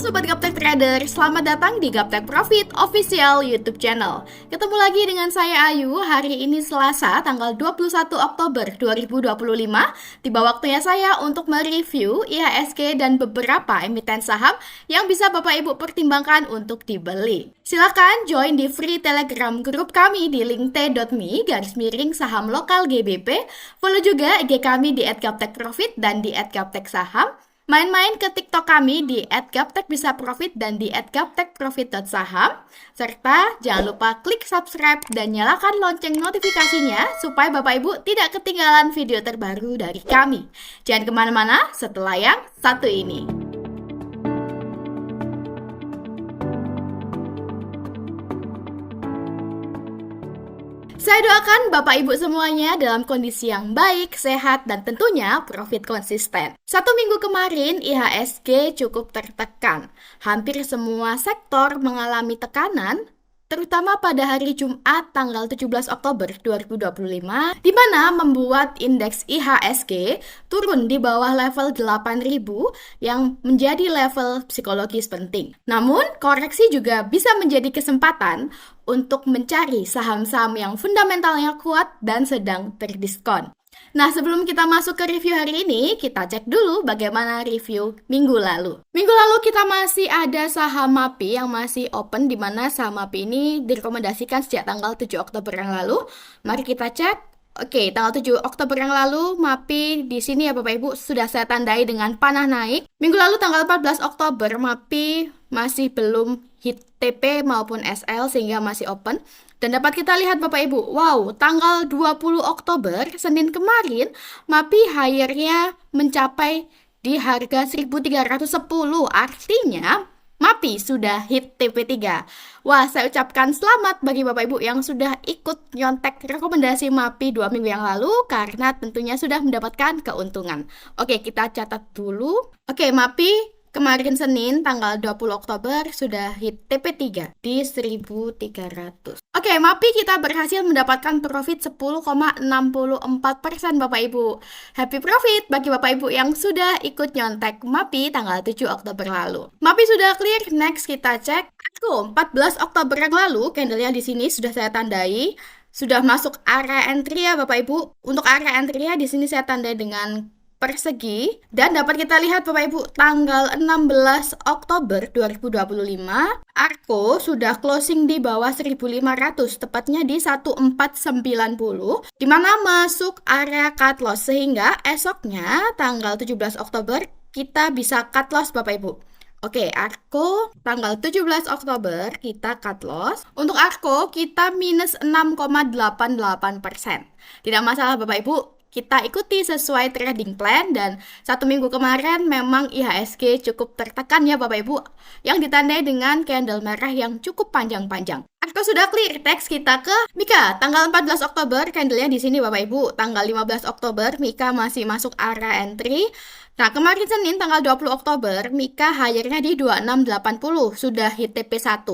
Sobat Gaptek Trader, selamat datang di Gaptek Profit Official YouTube channel. Ketemu lagi dengan saya Ayu, hari ini Selasa tanggal 21 Oktober 2025. Tiba waktunya saya untuk mereview IHSG dan beberapa emiten saham yang bisa Bapak Ibu pertimbangkan untuk dibeli. Silakan join di free Telegram grup kami di link t.me/saham lokal GBP. Follow juga IG kami di @gaptekprofit dan di @gapteksaham. Main-main ke TikTok kami di @gaptekbisaprofit dan di @gaptekprofit.saham. Serta jangan lupa klik subscribe dan nyalakan lonceng notifikasinya supaya Bapak Ibu tidak ketinggalan video terbaru dari kami. Jangan kemana-mana setelah yang satu ini. Saya doakan Bapak Ibu semuanya dalam kondisi yang baik, sehat, dan tentunya profit konsisten. 1 minggu kemarin IHSG cukup tertekan. Hampir semua sektor mengalami tekanan, terutama pada hari Jumat tanggal 17 Oktober 2025, di mana membuat indeks IHSG turun di bawah level 8.000 yang menjadi level psikologis penting. Namun, koreksi juga bisa menjadi kesempatan untuk mencari saham-saham yang fundamentalnya kuat dan sedang terdiskon. Nah, sebelum kita masuk ke review hari ini, kita cek dulu bagaimana review minggu lalu. Minggu lalu kita masih ada saham MAPI yang masih open, di mana saham MAPI ini direkomendasikan sejak tanggal 7 Oktober yang lalu. Mari kita cek. Oke, tanggal 7 Oktober yang lalu, MAPI di sini ya Bapak Ibu sudah saya tandai dengan panah naik. Minggu lalu tanggal 14 Oktober, MAPI masih belum hit TP maupun SL sehingga masih open. Dan dapat kita lihat Bapak Ibu, wow, tanggal 20 Oktober, Senin kemarin, MAPI higher-nya mencapai di harga 1.310. Artinya, MAPI sudah hit TP3. Wah, saya ucapkan selamat bagi Bapak Ibu yang sudah ikut nyontek rekomendasi MAPI 2 minggu yang lalu, karena tentunya sudah mendapatkan keuntungan. Oke, kita catat dulu. Oke, MAPI kemarin Senin tanggal 20 Oktober sudah hit TP3 di 1.300. Oke, MAPI kita berhasil mendapatkan profit 10,64% Bapak Ibu. Happy profit bagi Bapak Ibu yang sudah ikut nyontek MAPI tanggal 7 Oktober lalu. MAPI sudah clear, next kita cek. 14 Oktober yang lalu, candlenya di sini sudah saya tandai. Sudah masuk area entry ya Bapak Ibu. Untuk area entry-nya di sini saya tandai dengan persegi, dan dapat kita lihat Bapak Ibu tanggal 16 Oktober 2025 ARKO sudah closing di bawah 1.500, tepatnya di 1490, di mana masuk area cut loss, sehingga esoknya tanggal 17 Oktober kita bisa cut loss Bapak Ibu. Oke, ARKO tanggal 17 Oktober kita cut loss. Untuk ARKO kita minus 6,88%. Tidak masalah Bapak Ibu, kita ikuti sesuai trading plan, dan 1 minggu kemarin memang IHSG cukup tertekan ya Bapak Ibu, yang ditandai dengan candle merah yang cukup panjang-panjang. ARKO sudah clear, teks kita ke Mika. Tanggal 14 Oktober candlenya di sini Bapak Ibu. Tanggal 15 Oktober Mika masih masuk area entry. Nah, kemarin Senin tanggal 20 Oktober, Mika higher-nya di 2680, sudah hit TP1.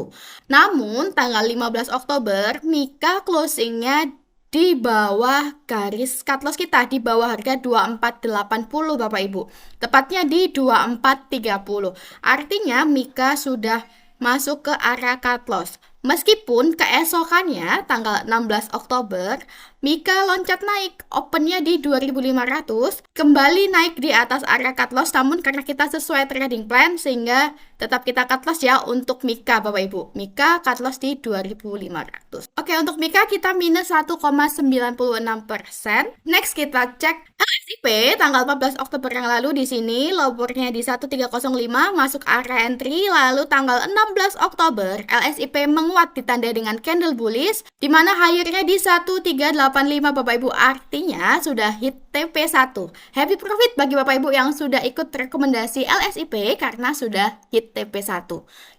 Namun, tanggal 15 Oktober, Mika closing-nya di bawah garis cut loss kita, di bawah harga 2480 Bapak Ibu. Tepatnya di 2430. Artinya Mika sudah masuk ke area cut loss. Meskipun keesokannya tanggal 16 Oktober Mika loncat naik, opennya di 2500, kembali naik di atas area cut loss, namun karena kita sesuai trading plan sehingga tetap kita cut loss ya untuk Mika Bapak Ibu. Mika cut loss di 2500. Oke, untuk Mika kita minus 1,96%. Next kita cek LSIP tanggal 14 Oktober yang lalu di sini low-nya di 1305 masuk area entry, lalu tanggal 16 Oktober LSIP menguat ditandai dengan candle bullish, di mana higher-nya di 1385 Bapak Ibu, artinya sudah hit TP1. Happy profit bagi Bapak Ibu yang sudah ikut rekomendasi LSIP karena sudah hit TP1.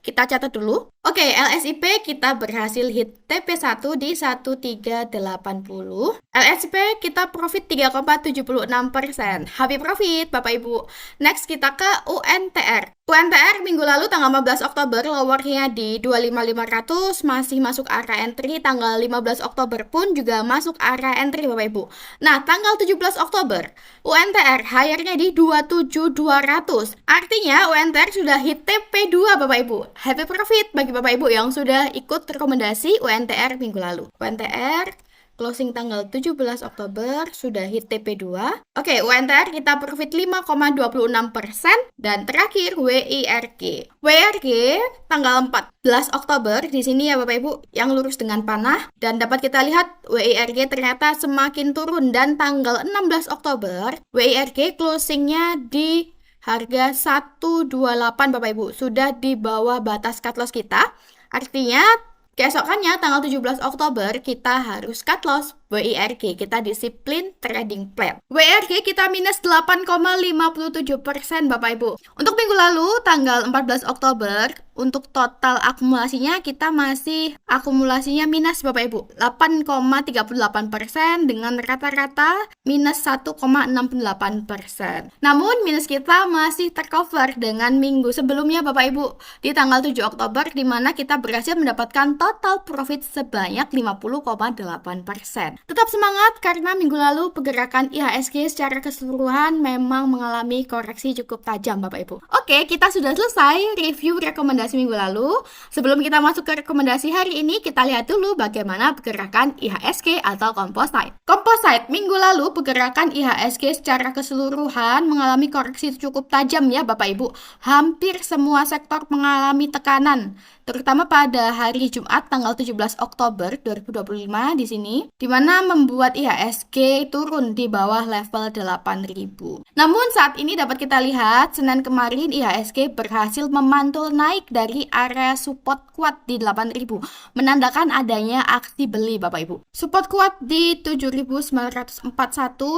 Kita catat dulu. Oke, LSIP kita berhasil hit TP1 di 1380. LSIP kita profit 3,76%. Happy profit Bapak Ibu. Next kita ke UNTR. UNTR minggu lalu tanggal 15 Oktober lowernya di 25.500 masih masuk area entry, tanggal 15 Oktober pun juga masuk area entry Bapak Ibu. Nah, tanggal 17 Oktober UNTR higher-nya di 27.200. Artinya UNTR sudah hit TP2 Bapak Ibu. Happy profit bagi Bapak Ibu yang sudah ikut rekomendasi UNTR minggu lalu. UNTR closing tanggal 17 Oktober sudah hit TP2. Oke, UNTR kita profit 5,26%. Dan terakhir WIRG. WIRG tanggal 14 Oktober di sini ya Bapak Ibu yang lurus dengan panah. Dan dapat kita lihat WIRG ternyata semakin turun. Dan tanggal 16 Oktober WIRG closingnya di harga 128 Bapak Ibu. Sudah di bawah batas cut loss kita. Artinya keesokannya tanggal 17 Oktober kita harus cut loss WIRG, kita disiplin trading plan. WIRG kita minus 8,57% Bapak Ibu. Untuk minggu lalu tanggal 14 Oktober untuk total akumulasinya kita masih akumulasinya minus Bapak Ibu 8,38% dengan rata-rata minus 1,68%. Namun minus kita masih tercover dengan minggu sebelumnya Bapak Ibu di tanggal 7 Oktober di mana kita berhasil mendapatkan total profit sebanyak 50,8%. Tetap semangat karena minggu lalu pergerakan IHSG secara keseluruhan memang mengalami koreksi cukup tajam Bapak Ibu. Oke, kita sudah selesai review rekomendasi minggu lalu. Sebelum kita masuk ke rekomendasi hari ini, kita lihat dulu bagaimana pergerakan IHSG atau composite. Composite minggu lalu pergerakan IHSG secara keseluruhan mengalami koreksi cukup tajam ya Bapak Ibu. Hampir semua sektor mengalami tekanan, terutama pada hari Jumat tanggal 17 Oktober 2025 di sini, di mana membuat IHSG turun di bawah level 8.000. Namun saat ini dapat kita lihat Senin kemarin IHSG berhasil memantul naik dari area support kuat di 8.000, menandakan adanya aksi beli Bapak Ibu. Support kuat di 7.941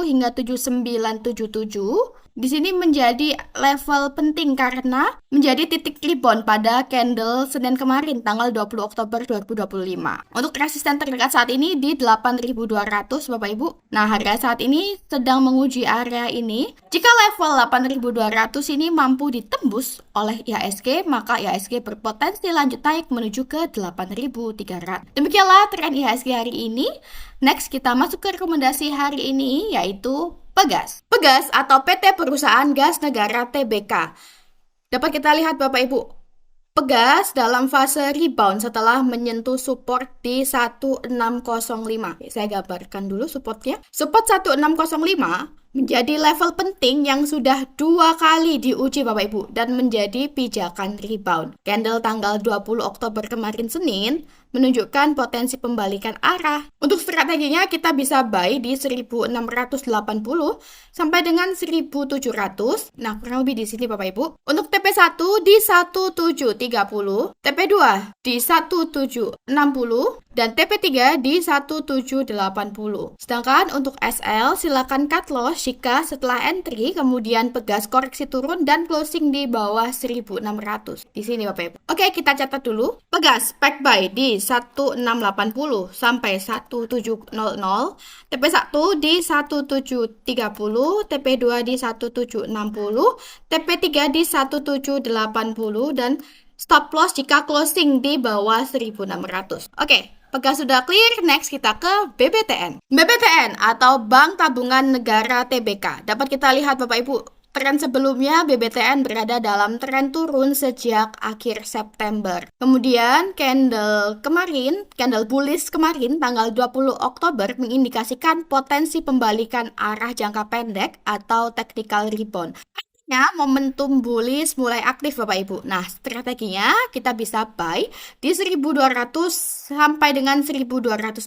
hingga 7.977. Di sini menjadi level penting karena menjadi titik rebound pada candle Senin kemarin tanggal 20 Oktober 2025. Untuk resisten terdekat saat ini di 8.200 Bapak Ibu. Nah, harga saat ini sedang menguji area ini. Jika level 8.200 ini mampu ditembus oleh IHSG, maka IHSG berpotensi lanjut naik menuju ke 8.300. Demikianlah tren IHSG hari ini. Next kita masuk ke rekomendasi hari ini yaitu Pegas. Pegas atau PT Perusahaan Gas Negara Tbk. Dapat kita lihat Bapak Ibu, Pegas dalam fase rebound setelah menyentuh support di 1605. Saya gambarkan dulu supportnya. Support 1605 menjadi level penting yang sudah 2 kali diuji Bapak Ibu dan menjadi pijakan rebound. Candle tanggal 20 Oktober kemarin Senin menunjukkan potensi pembalikan arah. Untuk strateginya kita bisa buy di 1680 sampai dengan 1700. Nah, kurang lebih di sini Bapak Ibu. Untuk TP1 di 1730, TP2 di 1760 dan TP3 di 1780. Sedangkan untuk SL silakan cut loss jika setelah entry kemudian Pegas koreksi turun dan closing di bawah 1600. Di sini Bapak Ibu. Oke, kita catat dulu. Pegas pack buy di 1680 sampai 1700, TP1 di 1730, TP2 di 1760, TP3 di 1780 dan stop loss jika closing di bawah 1600. Oke, Pegas sudah clear, next kita ke BBTN. BBTN atau Bank Tabungan Negara Tbk. Dapat kita lihat Bapak Ibu, tren sebelumnya BBTN berada dalam tren turun sejak akhir September. Kemudian candle bullish kemarin tanggal 20 Oktober mengindikasikan potensi pembalikan arah jangka pendek atau technical rebound. Momentum bullish mulai aktif Bapak Ibu. Nah, strateginya kita bisa buy di 1200 sampai dengan 1220.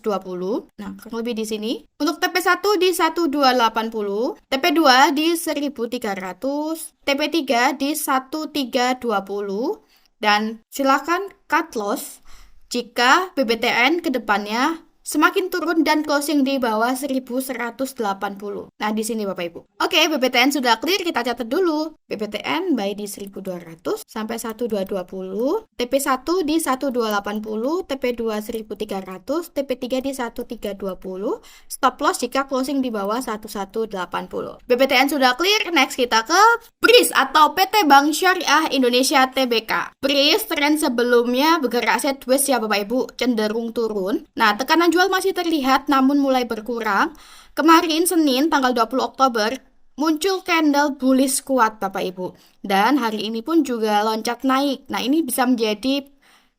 Nah, kurang lebih di sini. Untuk TP1 di 1280, TP2 di 1300, TP3 di 1320 dan silakan cut loss jika BBTN ke depannya semakin turun dan closing di bawah 1180. Nah, di sini Bapak Ibu. Oke, BBTN sudah clear, kita catat dulu. BBTN buy di 1200 sampai 1220, TP1 di 1280, TP2 1300, TP3 di 1320, stop loss jika closing di bawah 1180. BBTN sudah clear, next kita ke BRIS atau PT Bank Syariah Indonesia Tbk. BRIS tren sebelumnya bergerak sideways ya Bapak Ibu, cenderung turun. Nah, tekanan jual masih terlihat namun mulai berkurang. Kemarin Senin tanggal 20 Oktober muncul candle bullish kuat Bapak Ibu. Dan hari ini pun juga loncat naik. Nah, ini bisa menjadi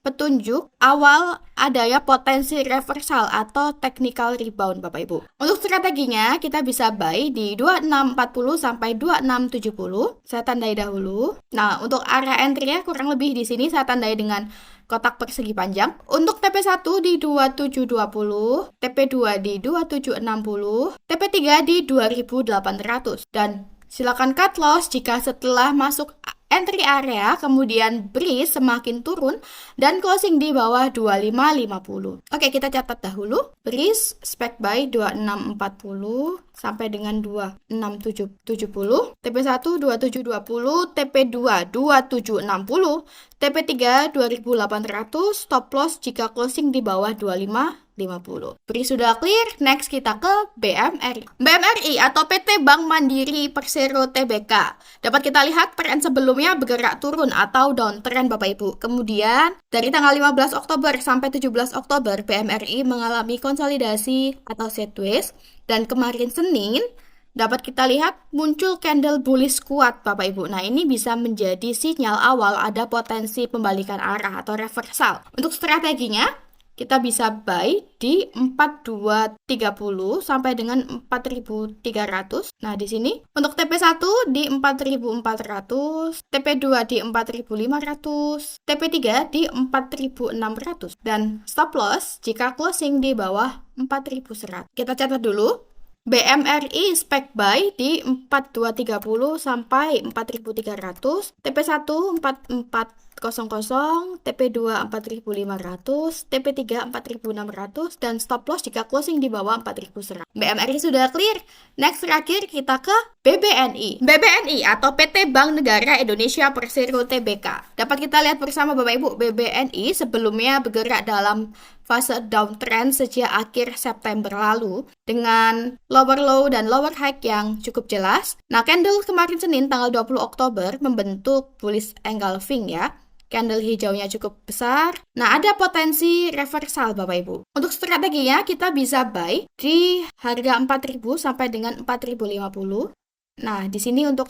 petunjuk awal adanya potensi reversal atau technical rebound Bapak Ibu. Untuk strateginya kita bisa buy di 2640 sampai 2670. Saya tandai dahulu. Nah, untuk area entry-nya kurang lebih di sini saya tandai dengan kotak persegi panjang. Untuk TP1 di 2720, TP2 di 2760, TP3 di 2800. Dan silakan cut loss jika setelah masuk entry area, kemudian BRIS semakin turun dan closing di bawah 2550. Oke, kita catat dahulu. BRIS spec buy 2640 sampai dengan 2670, TP1 2720, TP2 2760, TP3 2800, stop loss jika closing di bawah 2550. BRIS sudah clear, next kita ke BMRI. BMRI atau PT Bank Mandiri Persero Tbk. Dapat kita lihat tren sebelumnya bergerak turun atau downtrend Bapak Ibu. Kemudian dari tanggal 15 Oktober sampai 17 Oktober BMRI mengalami konsolidasi atau sideways. Dan kemarin Senin dapat kita lihat muncul candle bullish kuat Bapak Ibu. Nah, ini bisa menjadi sinyal awal ada potensi pembalikan arah atau reversal. Untuk strateginya kita bisa buy di 4230 sampai dengan 4300. Nah, di sini untuk TP1 di 4400, TP2 di 4500, TP3 di 4600 dan stop loss jika closing di bawah 4100. Kita catat dulu. BMRI spec buy di 4230 sampai 4300, TP1 4400, TP2 4500, TP3 4600 dan stop loss jika closing di bawah 4100. BMRI sudah clear. Next terakhir kita ke BBNI. BBNI atau PT Bank Negara Indonesia Persero Tbk. Dapat kita lihat bersama Bapak Ibu, BBNI sebelumnya bergerak dalam fase downtrend sejak akhir September lalu dengan lower low dan lower high yang cukup jelas. Nah, candle kemarin Senin tanggal 20 Oktober membentuk bullish engulfing ya. Candle hijaunya cukup besar. Nah, ada potensi reversal Bapak Ibu. Untuk strateginya kita bisa buy di harga 4000 sampai dengan 4050. Nah, di sini untuk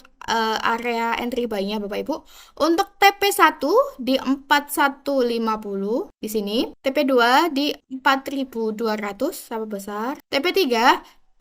area entry buy-nya Bapak Ibu. Untuk TP1 di 4150 di sini, TP2 di 4200 sama besar, TP3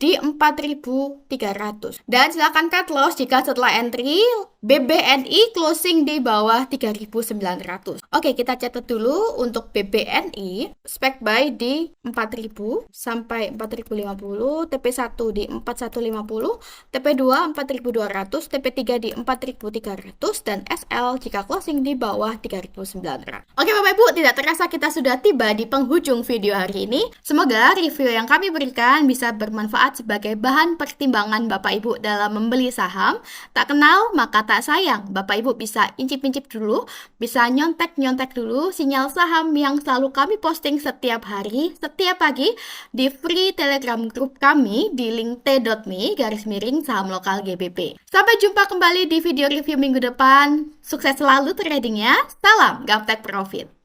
di 4300. Dan silakan cut loss jika setelah entry BBNI closing di bawah 3900. Oke, kita catat dulu untuk BBNI spec buy di 4000 sampai 4050, TP1 di 4150, TP2 4200, TP3 di 4300 dan SL jika closing di bawah 3900. Oke Bapak Ibu, tidak terasa kita sudah tiba di penghujung video hari ini. Semoga review yang kami berikan bisa bermanfaat sebagai bahan pertimbangan Bapak Ibu dalam membeli saham. Tak kenal maka tak sayang. Bapak Ibu bisa incip-incip dulu, bisa nyontek-nyontek dulu sinyal saham yang selalu kami posting setiap hari, setiap pagi di free Telegram group kami di link t.me/saham lokal GBP. Sampai jumpa kembali di video review minggu depan. Sukses selalu tradingnya. Salam Gaptek Profit.